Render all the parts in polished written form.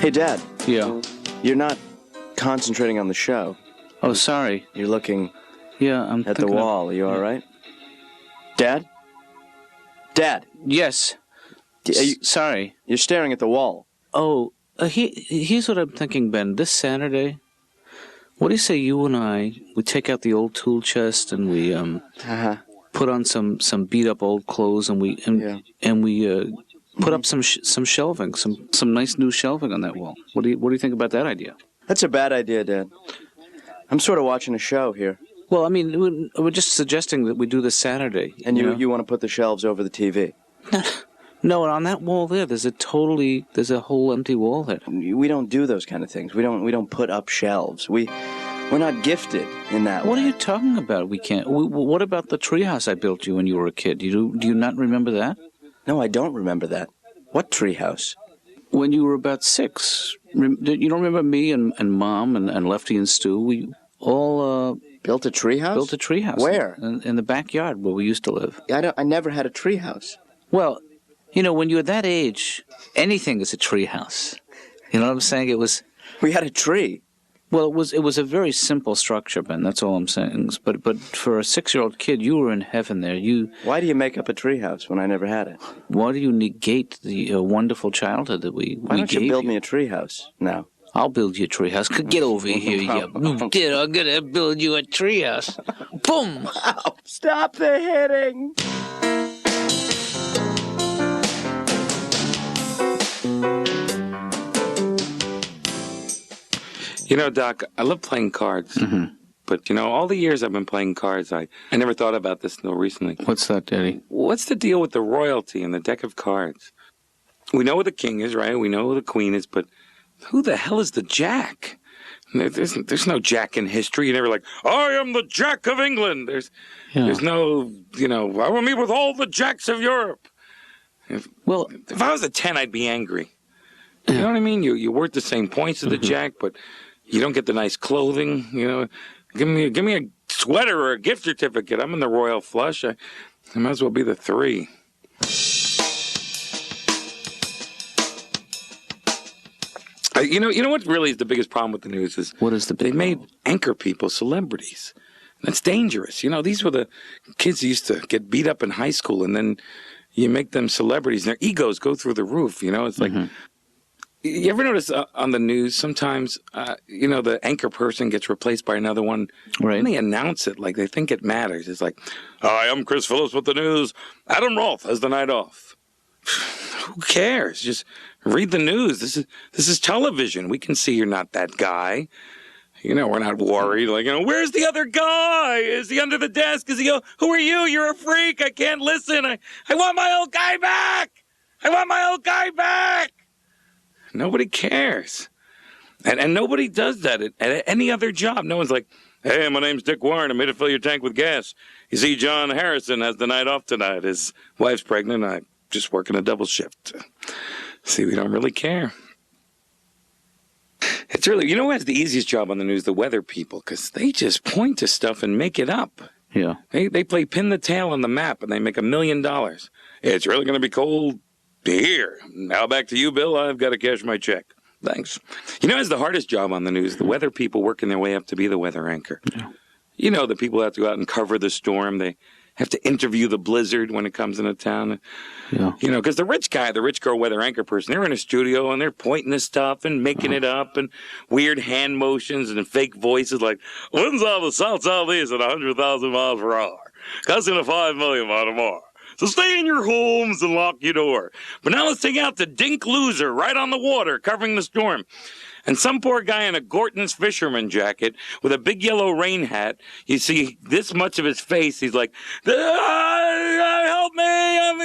Hey, Dad. Yeah. You're not concentrating on the show. Oh, sorry. You're looking I'm at the wall. Are you all right? Dad? Dad? Yes. Sorry. You're staring at the wall. Oh, here's what I'm thinking, Ben. This Saturday, what do you say you and we take out the old tool chest and we put on some beat up old clothes and we put up some shelving, some nice new shelving on that wall. What do you think about that idea? That's a bad idea, Dad. I'm sort of watching a show here. Well, I mean, we're just suggesting that we do this Saturday. And you want to put the shelves over the TV? No, on that wall there, there's a whole empty wall there. We don't do those kind of things. We don't put up shelves. We're not gifted in that way. What are you talking about? We can't. What about the treehouse I built you when you were a kid? Do you not remember that? No, I don't remember that. What treehouse? When you were about 6. You don't remember me and Mom and Lefty and Stu? We all built a treehouse? Built a treehouse. Where? In the backyard where we used to live. I never had a treehouse. Well, when you're that age, anything is a treehouse. You know what I'm saying? We had a tree. Well, it was a very simple structure, Ben. That's all I'm saying. But for a 6-year-old kid, you were in heaven there. Why do you make up a treehouse when I never had it? Why do you negate the wonderful childhood that we Why don't you build me a treehouse now? I'll build you a treehouse. Get over here, you kid. I'm gonna build you a treehouse. Boom! Wow. Stop the hitting. Doc, I love playing cards. Mm-hmm. But, all the years I've been playing cards, I never thought about this until recently. What's that, Daddy? What's the deal with the royalty in the deck of cards? We know who the king is, right? We know who the queen is, but who the hell is the jack? There's no jack in history. You're never like, I am the Jack of England. There's no, I will meet with all the jacks of Europe. If I was a 10, I'd be angry. You know what I mean? You're worth the same points as the jack, but you don't get the nice clothing. Give me a sweater or a gift certificate. I'm in the royal flush. I might as well be the 3. You know what really is the biggest problem with the news is what is the big they made anchor people celebrities. That's dangerous. These were the kids who used to get beat up in high school, and then you make them celebrities, and their egos go through the roof. It's like. You ever notice on the news sometimes, the anchor person gets replaced by another one? Right. And they announce it like they think it matters. It's like, hi, I'm Chris Phillips with the news. Adam Rolfe has the night off. Who cares? Just read the news. This is television. We can see you're not that guy. We're not worried. Like, where's the other guy? Is he under the desk? Is he go, who are you? You're a freak. I can't listen. I want my old guy back. I want my old guy back. Nobody cares. And nobody does that at any other job. No one's like, hey, my name's Dick Warren. I'm here to fill your tank with gas. You see, John Harrison has the night off tonight. His wife's pregnant. I'm just working a double shift. See, we don't really care. It's really, who has the easiest job on the news? The weather people, because they just point to stuff and make it up. Yeah. They play pin the tail on the map, and they make $1 million. It's really going to be cold here. Now back to you, Bill. I've got to cash my check. Thanks. It's the hardest job on the news. The weather people working their way up to be the weather anchor. Yeah. The people have to go out and cover the storm. They have to interview the blizzard when it comes into town. Yeah. Because the rich girl weather anchor person, they're in a studio and they're pointing to stuff and making it up and weird hand motions and fake voices like, winds out of the south-southeast at 100,000 miles per hour. Gusting to 5 million by tomorrow. So stay in your homes and lock your door. But now let's take out the dink loser right on the water covering the storm. And some poor guy in a Gorton's fisherman jacket with a big yellow rain hat, you see this much of his face, he's like, help me, I'm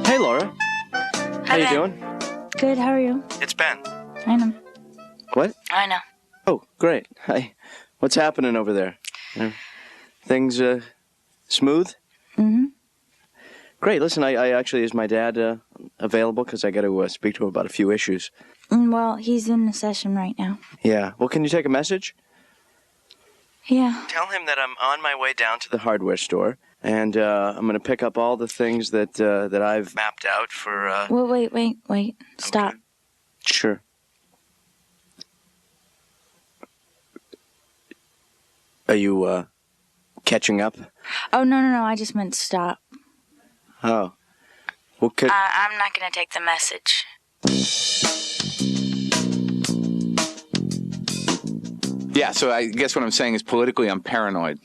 Hey, Laura. How you doing? Good, how are you? It's Ben. I know. What? I know. Oh, great. Hi. What's happening over there? Things, smooth? Mm-hmm. Great. Listen, I actually, is my dad available? Because I got to speak to him about a few issues. Well, he's in a session right now. Yeah. Well, can you take a message? Yeah. Tell him that I'm on my way down to the hardware store, and I'm going to pick up all the things that I've mapped out for... Wait. Stop. Okay. Sure. Are you catching up? Oh, no. I just meant stop. Oh. Well, I'm not going to take the message. Yeah, so I guess what I'm saying is politically I'm paranoid.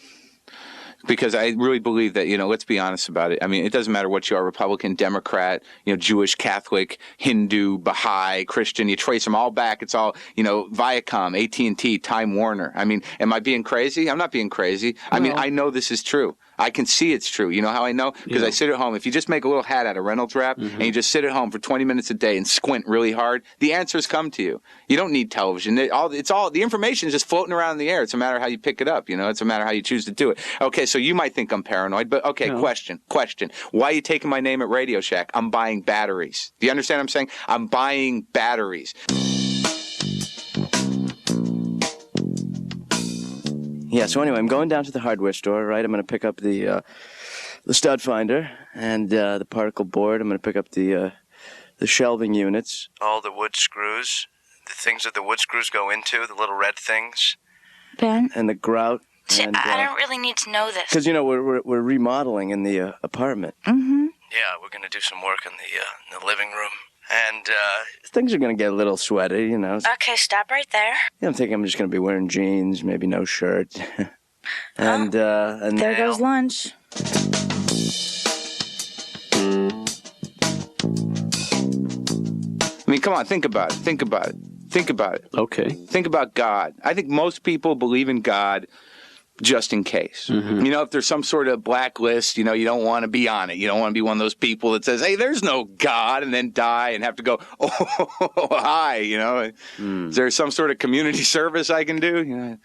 Because I really believe that, let's be honest about it. I mean, it doesn't matter what you are, Republican, Democrat, Jewish, Catholic, Hindu, Baha'i, Christian, you trace them all back. It's all, Viacom, AT&T, Time Warner. I mean, am I being crazy? I'm not being crazy. I mean, I know this is true. I can see it's true. You know how I know? Because I sit at home. If you just make a little hat out of Reynolds wrap and you just sit at home for 20 minutes a day and squint really hard, the answers come to you. You don't need television. The information is just floating around in the air. It's a matter of how you pick it up. It's a matter of how you choose to do it. Okay, so you might think I'm paranoid, but okay, no. Question. Why are you taking my name at Radio Shack? I'm buying batteries. Do you understand what I'm saying? I'm buying batteries. Yeah, so anyway, I'm going down to the hardware store, right? I'm going to pick up the stud finder and the particle board. I'm going to pick up the shelving units, all the wood screws, the things that the wood screws go into, the little red things. Ben? And the grout. See, I don't really need to know this. Because, we're remodeling in the apartment. Mm-hmm. Yeah, we're going to do some work in the living room. And things are going to get a little sweaty, Okay, stop right there. Yeah, I'm thinking I'm just going to be wearing jeans, maybe no shirt. and there goes lunch. I mean, come on, think about it. Okay. Think about God. I think most people believe in God just in case. Mm-hmm. If there's some sort of blacklist, you don't want to be on it. You don't want to be one of those people that says, hey, there's no God, and then die and have to go, oh, hi, Is there some sort of community service I can do?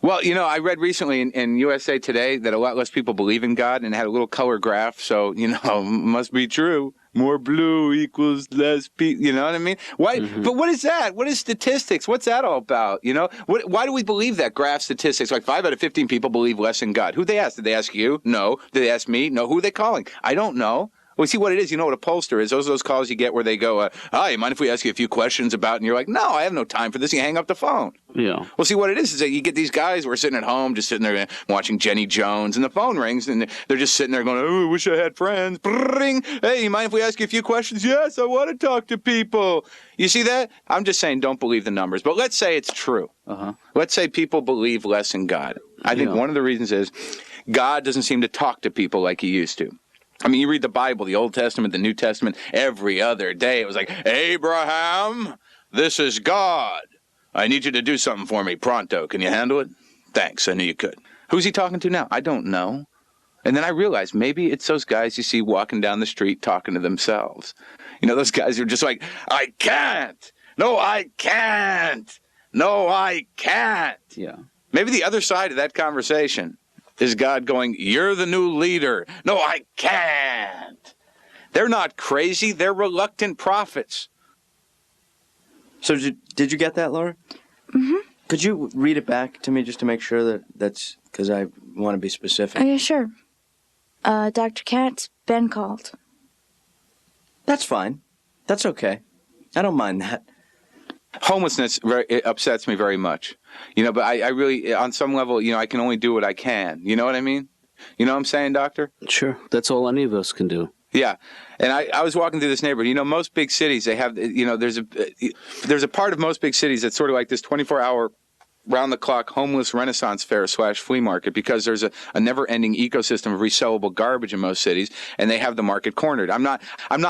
Well, I read recently in USA Today that a lot less people believe in God, and it had a little color graph, so, must be true. More blue equals less people, you know what I mean? Why? Mm-hmm. But what is that? What is statistics? What's that all about? Why do we believe that graph statistics? Like 5 out of 15 people believe less in God. Who'd they ask? Did they ask you? No. Did they ask me? No. Who are they calling? I don't know. Well, see what it is. You know what a pollster is. Those calls you get where they go, hi, mind if we ask you a few questions about, and you're like, no, I have no time for this. And you hang up the phone. Yeah. Well, see what it is that you get these guys who are sitting at home, just sitting there watching Jenny Jones, and the phone rings, and they're just sitting there going, oh, I wish I had friends. Brrring. Hey, mind if we ask you a few questions? Yes, I want to talk to people. You see that? I'm just saying don't believe the numbers. But let's say it's true. Uh-huh. Let's say people believe less in God. I think one of the reasons is God doesn't seem to talk to people like he used to. I mean, you read the Bible, the Old Testament, the New Testament, every other day. It was like, Abraham, this is God. I need you to do something for me pronto. Can you handle it? Thanks. I knew you could. Who's he talking to now? I don't know. And then I realized maybe it's those guys you see walking down the street talking to themselves. Those guys who are just like, I can't. No, I can't. No, I can't. Yeah. Maybe the other side of that conversation is God going, you're the new leader. No, I can't. They're not crazy. They're reluctant prophets. So did you get that, Laura? Mm-hmm. Could you read it back to me just to make sure that's because I want to be specific? Oh, yeah, sure. Dr. Katz, Ben called. That's fine. That's okay. I don't mind that. Homelessness it upsets me very much. But I really, on some level, I can only do what I can. You know what I mean? You know what I'm saying, Doctor? Sure. That's all any of us can do. Yeah. And I was walking through this neighborhood. Most big cities, they have, there's a part of most big cities that's sort of like this 24-hour round-the-clock homeless Renaissance fair / flea market, because there's a never-ending ecosystem of resellable garbage in most cities, and they have the market cornered. I'm not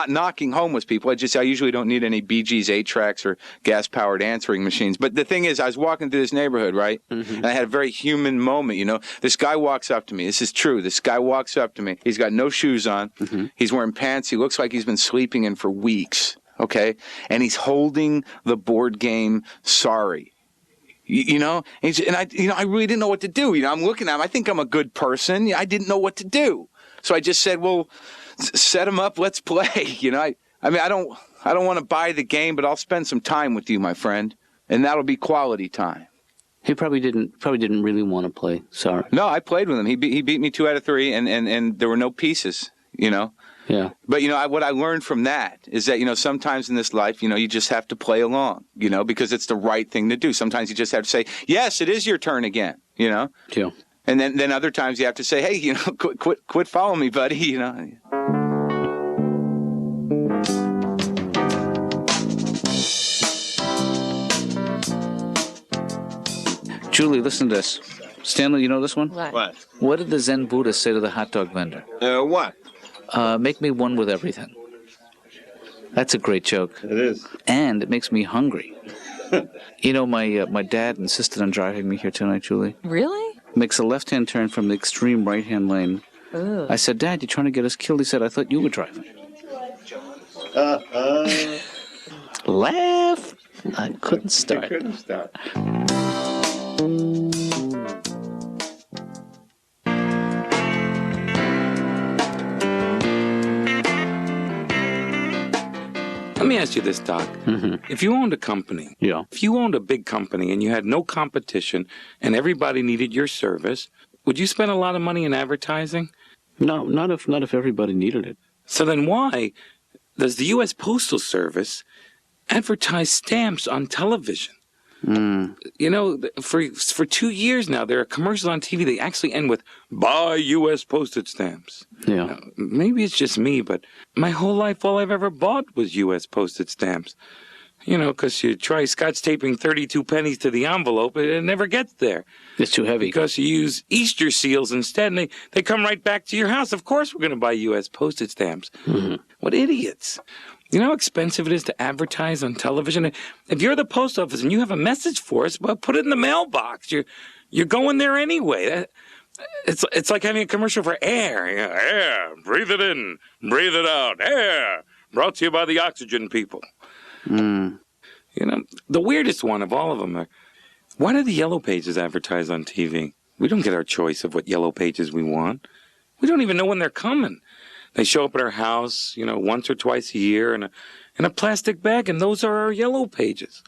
knocking homeless people. I usually don't need any BG's 8-tracks or gas-powered answering machines. But the thing is, I was walking through this neighborhood, right? Mm-hmm. And I had a very human moment, This guy walks up to me. This is true. This guy walks up to me. He's got no shoes on. Mm-hmm. He's wearing pants he looks like he's been sleeping in for weeks, okay? And he's holding the board game Sorry. And I really didn't know what to do. I'm looking at him. I think I'm a good person. I didn't know what to do. So I just said, well, set them up. Let's play. I mean, I don't want to buy the game, but I'll spend some time with you, my friend, and that'll be quality time. He probably didn't really want to play. Sorry. No, I played with him. He beat me 2 out of 3, and there were no pieces. Yeah. But what I learned from that is that sometimes in this life, you just have to play along. Because it's the right thing to do. Sometimes you just have to say, yes, it is your turn again. Yeah. And then other times you have to say, hey, quit following me, buddy. Julie, listen to this. Stanley, you know this one? What? What did the Zen Buddha say to the hot dog vendor? What? Make me one with everything. That's a great joke. It is. And it makes me hungry. My dad insisted on driving me here tonight, Julie. Really? Makes a left-hand turn from the extreme right-hand lane. Ugh. I said, Dad, you trying to get us killed? He said, I thought you were driving. Laugh. I couldn't start. Let me ask you this, Doc. Mm-hmm. If you owned a company, if you owned a big company and you had no competition and everybody needed your service, would you spend a lot of money in advertising? No, not if everybody needed it. So then why does the U.S. Postal Service advertise stamps on television? For 2 years now, there are commercials on TV. They actually end with, buy U.S. postage stamps. Yeah. Now, maybe it's just me, but my whole life, all I've ever bought was U.S. postage stamps. Because you try scotch taping 32 pennies to the envelope, it never gets there. It's too heavy. Because you use Easter seals instead, and they come right back to your house. Of course we're going to buy U.S. postage stamps. Mm-hmm. What idiots. You know how expensive it is to advertise on television? If you're the post office and you have a message for us, well, put it in the mailbox. You're going there anyway. It's like having a commercial for air. Air, breathe it in, breathe it out. Air, brought to you by the oxygen people. Mm. The weirdest one of all of them are, why do the Yellow Pages advertise on TV? We don't get our choice of what Yellow Pages we want. We don't even know when they're coming. They show up at our house, once or twice a year in a plastic bag, and those are our Yellow Pages.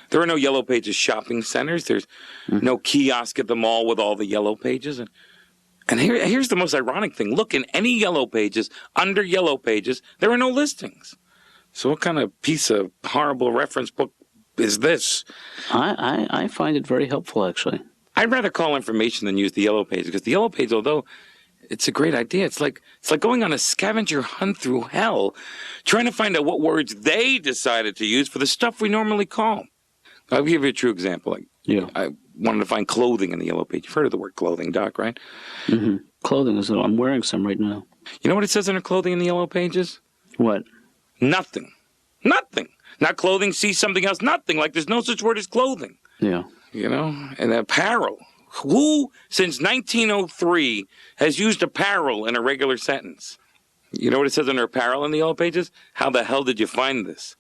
There are no Yellow Pages shopping centers. There's no kiosk at the mall with all the Yellow Pages. And here's the most ironic thing. Look, in any Yellow Pages, under Yellow Pages, there are no listings. So what kind of piece of horrible reference book is this? I find it very helpful, actually. I'd rather call information than use the Yellow Pages, because the Yellow Page, although it's a great idea, it's like going on a scavenger hunt through hell, trying to find out what words they decided to use for the stuff we normally call. I'll give you a true example. I wanted to find clothing in the Yellow Page. You've heard of the word clothing, Doc, right? Mm-hmm. Clothing is. I'm wearing some right now. You know what it says under clothing in the Yellow Pages? What? Nothing. Nothing. Not clothing, see something else, nothing. Like there's no such word as clothing. Yeah. And apparel. Who, since 1903, has used apparel in a regular sentence? You know what it says under apparel in the Yellow Pages? How the hell did you find this?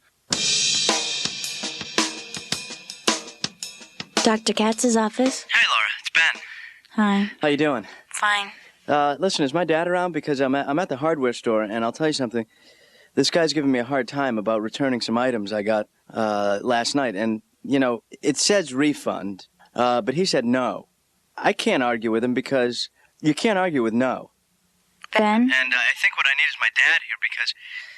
Dr. Katz's office? Hey, Laura, it's Ben. Hi. How you doing? Fine. Listen, is my dad around? Because I'm at the hardware store, and I'll tell you something. This guy's giving me a hard time about returning some items I got last night. And, it says refund, but he said no. I can't argue with him because you can't argue with no. Ben? And I think what I need is my dad here because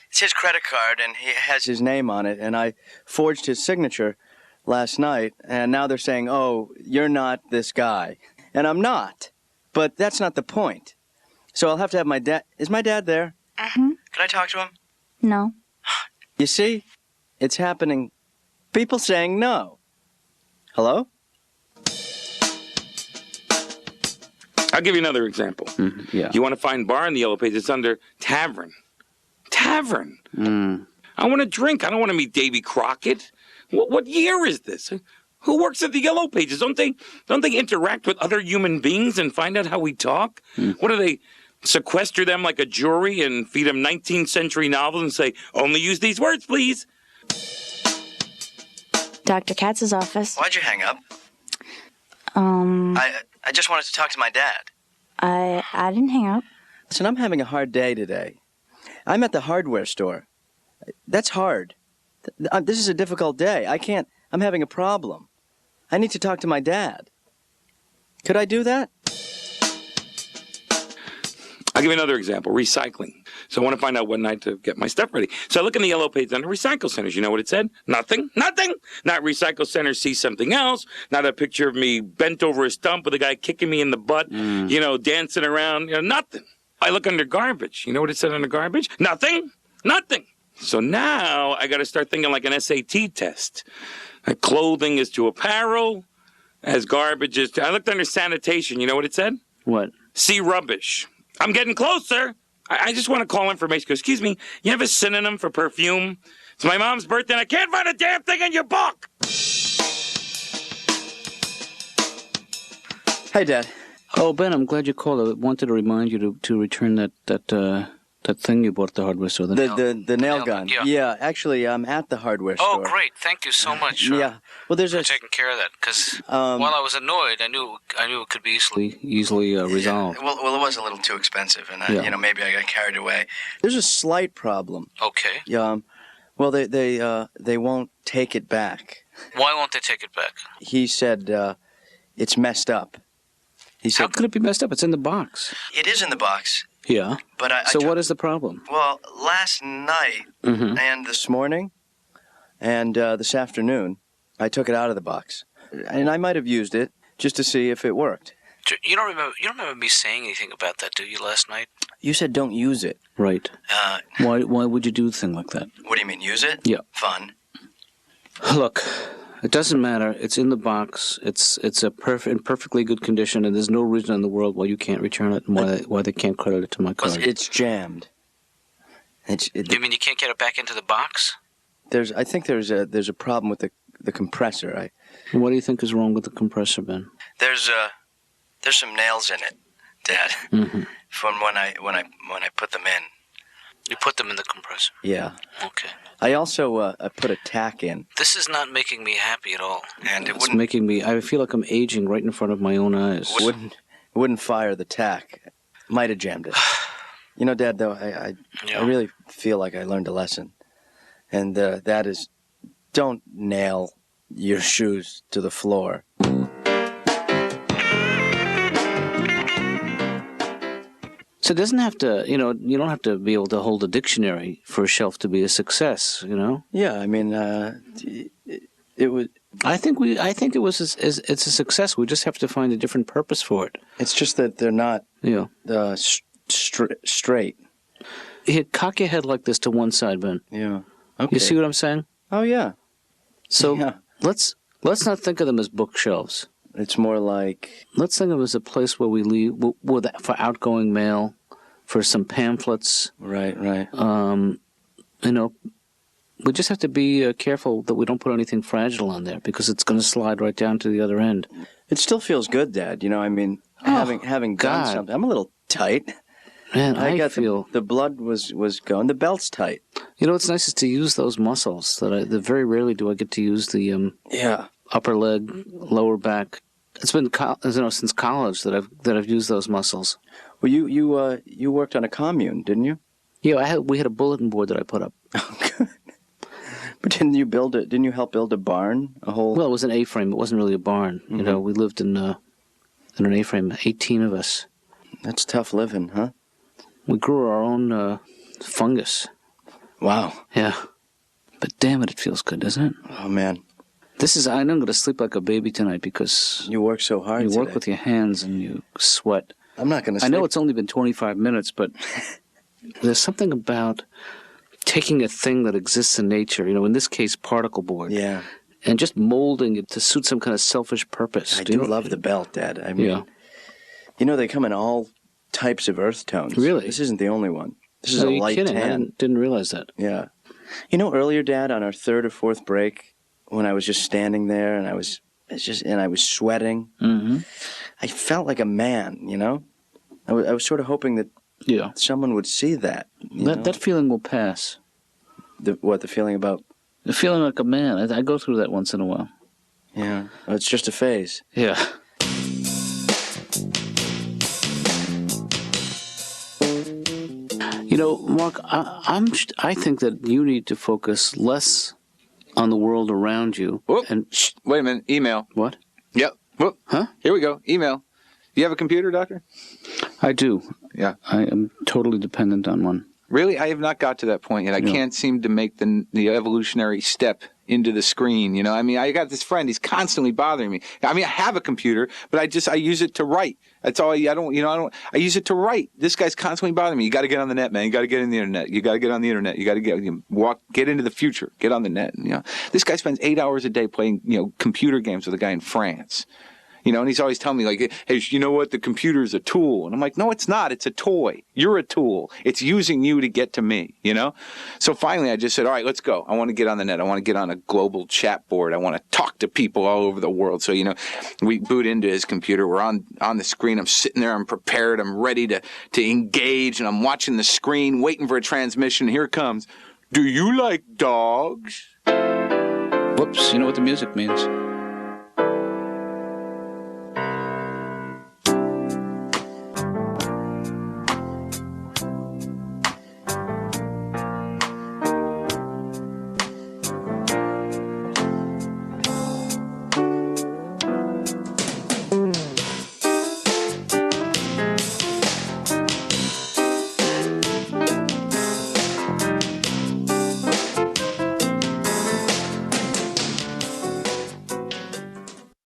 it's his credit card, and he has his name on it, and I forged his signature last night, and now they're saying, oh, you're not this guy. And I'm not. But that's not the point. So I'll have to have my dad. Is my dad there? Mm-hmm. Can I talk to him? No. You see? It's happening. People saying no. Hello? I'll give you another example. Mm-hmm. Yeah. You want to find bar in the Yellow Page, it's under tavern. Tavern. Mm. I want to drink. I don't want to meet Davy Crockett. What year is this? Who works at the Yellow Pages? Don't they interact with other human beings and find out how we talk? Mm. What do they sequester them like a jury and feed them 19th century novels and say, only use these words, please? Dr. Katz's office. Why'd you hang up? I just wanted to talk to my dad. I didn't hang up. Listen, I'm having a hard day today. I'm at the hardware store. That's hard. This is a difficult day. I can't. I'm having a problem. I need to talk to my dad. Could I do that? I'll give you another example, recycling. So I want to find out what night to get my stuff ready. So I look in the yellow page under recycle centers. You know what it said? Nothing. Nothing. Not recycle center, see something else. Not a picture of me bent over a stump with a guy kicking me in the butt, dancing around. Nothing. I look under garbage. You know what it said under garbage? Nothing. Nothing. So now I got to start thinking like an SAT test. Clothing is to apparel, as garbage is to... I looked under sanitation. You know what it said? What? See rubbish. I'm getting closer. I just want to call information. Go, excuse me, you have a synonym for perfume? It's my mom's birthday and I can't find a damn thing in your book. Hey, Dad. Oh, Ben, I'm glad you called. I wanted to remind you to return that thing you bought at the hardware store. The nail gun. Yeah, actually, I'm at the hardware store. Oh, great! Thank you so much. Yeah. Well, there's for taking care of that because while I was annoyed, I knew it could be easily resolved. Yeah. Well, it was a little too expensive, and maybe I got carried away. There's a slight problem. Okay. Yeah. Well, they won't take it back. Why won't they take it back? He said it's messed up. He said, how could it be messed up? It's in the box. It is in the box. Yeah. But so what is the problem? Well, last night and this morning and this afternoon, I took it out of the box. And I might have used it just to see if it worked. You don't remember me saying anything about that, do you, last night? You said don't use it. Right. Why would you do a thing like that? What do you mean, use it? Yeah. Fun. Look, it doesn't matter. It's in the box. It's in perfectly good condition, and there's no reason in the world why you can't return it and why they can't credit it to my card. It's jammed. You mean you can't get it back into the box? I think there's a problem with the compressor. What do you think is wrong with the compressor, Ben? There's some nails in it, Dad. From when I put them in. You put them in the compressor? Yeah. Okay. I also I put a tack in. This is not making me happy at all. And it's making me... I feel like I'm aging right in front of my own eyes. Wouldn't fire the tack. Might have jammed it. You know, Dad, though, I really feel like I learned a lesson. And that is, don't nail your shoes to the floor. So it doesn't have to, you don't have to be able to hold a dictionary for a shelf to be a success, Yeah, I mean, it was. I think it's a success. We just have to find a different purpose for it. It's just that they're not straight. Here, cock your head like this to one side, Ben. Yeah. Okay. You see what I'm saying? Oh yeah. So let's not think of them as bookshelves. It's more like... Let's think of them as a place where we leave for outgoing mail, for some pamphlets. Right. We just have to be careful that we don't put anything fragile on there because it's going to slide right down to the other end. It still feels good, Dad. Having done something. I'm a little tight. Man, I feel the blood was going. The belt's tight. What's nice is to use those muscles. That very rarely do I get to use the upper leg, lower back. It's been since college that I've used those muscles. Well, you worked on a commune, didn't you? Yeah, we had a bulletin board that I put up. Oh, good. But didn't you build it? Didn't you help build a barn? Well, it was an A-frame. It wasn't really a barn. Mm-hmm. We lived in an A-frame. 18 of us. That's tough living, huh? We grew our own fungus. Wow. Yeah. But damn it feels good, doesn't it? Oh man. I'm going to sleep like a baby tonight because you work so hard. You work with your hands and you sweat. I'm not going to sleep. I know it's only been 25 minutes, but there's something about taking a thing that exists in nature, in this case, particle board. Yeah. And just molding it to suit some kind of selfish purpose. I do love the belt, Dad. I mean, they come in all types of earth tones. Really? This isn't the only one. This is a light kidding? tan. I didn't realize that. Yeah. Earlier, Dad, on our third or fourth break, when I was just standing there and I was sweating, I felt like a man, I was sort of hoping that someone would see that. That feeling will pass. The feeling about? The feeling like a man. I go through that once in a while. Yeah. Oh, it's just a phase. Yeah. Mark, I think that you need to focus less on the world around you. Whoop. And Wait a minute. Email. what? Yep. Whoop. Huh? Here we go. Email. Do you have a computer, Doctor? I do. Yeah. I am totally dependent on one. Really? I have not got to that point yet. I can't seem to make the evolutionary step into the screen. I mean, I got this friend. He's constantly bothering me. I mean, I have a computer, but I use it to write. That's all. I use it to write. This guy's constantly bothering me. You got to get on the net, man. You got to get in the internet. You got to get on the internet. You got to get into the future. Get on the net. This guy spends 8 hours a day playing, computer games with a guy in France. And he's always telling me, like, hey, you know what? The computer is a tool. And I'm like, no, it's not. It's a toy. You're a tool. It's using you to get to me, So finally, I just said, all right, let's go. I want to get on the net. I want to get on a global chat board. I want to talk to people all over the world. So, we boot into his computer. We're on the screen. I'm sitting there. I'm prepared. I'm ready to engage. And I'm watching the screen, waiting for a transmission. Here it comes. Do you like dogs? Whoops, you know what the music means.